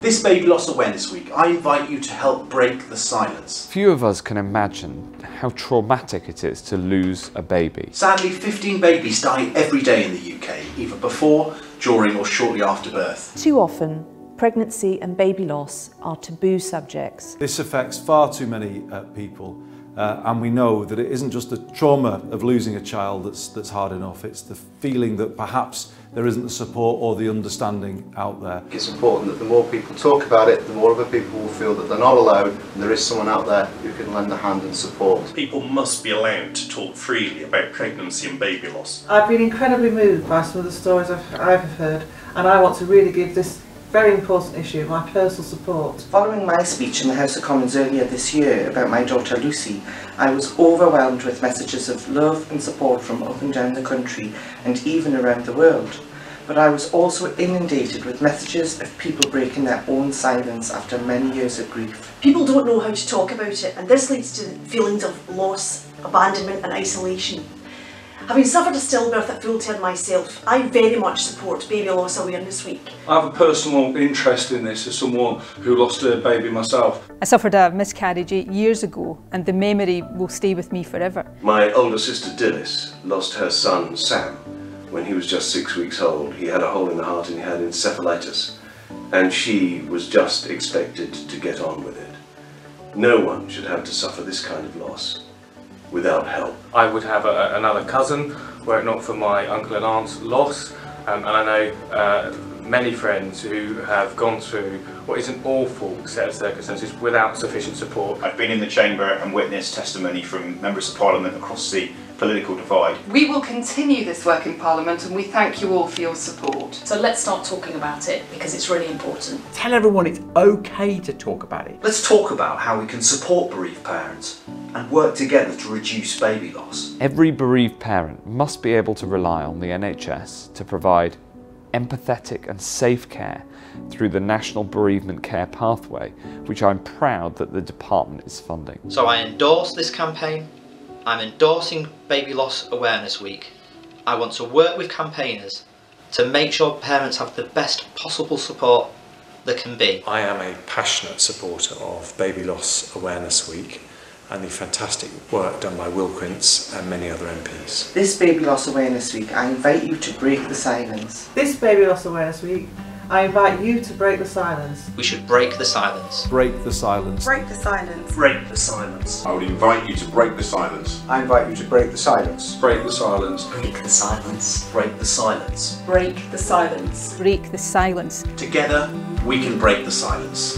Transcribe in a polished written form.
This Baby Loss Awareness Week, I invite you to help break the silence. Few of us can imagine how traumatic it is to lose a baby. Sadly, 15 babies die every day in the UK, either before, during or shortly after birth. Too often, pregnancy and baby loss are taboo subjects. This affects far too many people. And we know that it isn't just the trauma of losing a child that's hard enough, it's the feeling that perhaps there isn't the support or the understanding out there. It's important that the more people talk about it, the more other people will feel that they're not alone and there is someone out there who can lend a hand and support. People must be allowed to talk freely about pregnancy and baby loss. I've been incredibly moved by some of the stories I've heard, and I want to really give this very important issue my personal support. Following my speech in the House of Commons earlier this year about my daughter Lucy, I was overwhelmed with messages of love and support from up and down the country and even around the world. But I was also inundated with messages of people breaking their own silence after many years of grief. People don't know how to talk about it, and this leads to feelings of loss, abandonment and isolation. Having suffered a stillbirth at full term myself, I very much support Baby Loss Awareness Week. I have a personal interest in this as someone who lost a baby myself. I suffered a miscarriage 8 years ago and the memory will stay with me forever. My older sister Dilys lost her son Sam when he was just 6 weeks old. He had a hole in the heart and he had encephalitis, and she was just expected to get on with it. No one should have to suffer this kind of loss without help. I would have another cousin were it not for my uncle and aunt's loss, and I know many friends who have gone through what is an awful set of circumstances without sufficient support. I've been in the chamber and witnessed testimony from members of Parliament across the political divide. We will continue this work in Parliament and we thank you all for your support. So let's start talking about it because it's really important. Tell everyone it's okay to talk about it. Let's talk about how we can support bereaved parents and work together to reduce baby loss. Every bereaved parent must be able to rely on the NHS to provide empathetic and safe care through the National Bereavement Care Pathway, which I'm proud that the department is funding. So I endorse this campaign. I'm endorsing Baby Loss Awareness Week. I want to work with campaigners to make sure parents have the best possible support there can be. I am a passionate supporter of Baby Loss Awareness Week and the fantastic work done by Will Quince and many other MPs. This Baby Loss Awareness Week, I invite you to break the silence. This Baby Loss Awareness Week, I invite you to break the silence. We should break the silence. Break the silence. Break the silence. Break the silence. I would invite you to break the silence. I invite you to break the silence. Break the silence. Break the silence. Break the silence. Break the silence. Break the silence. Together, we can break the silence.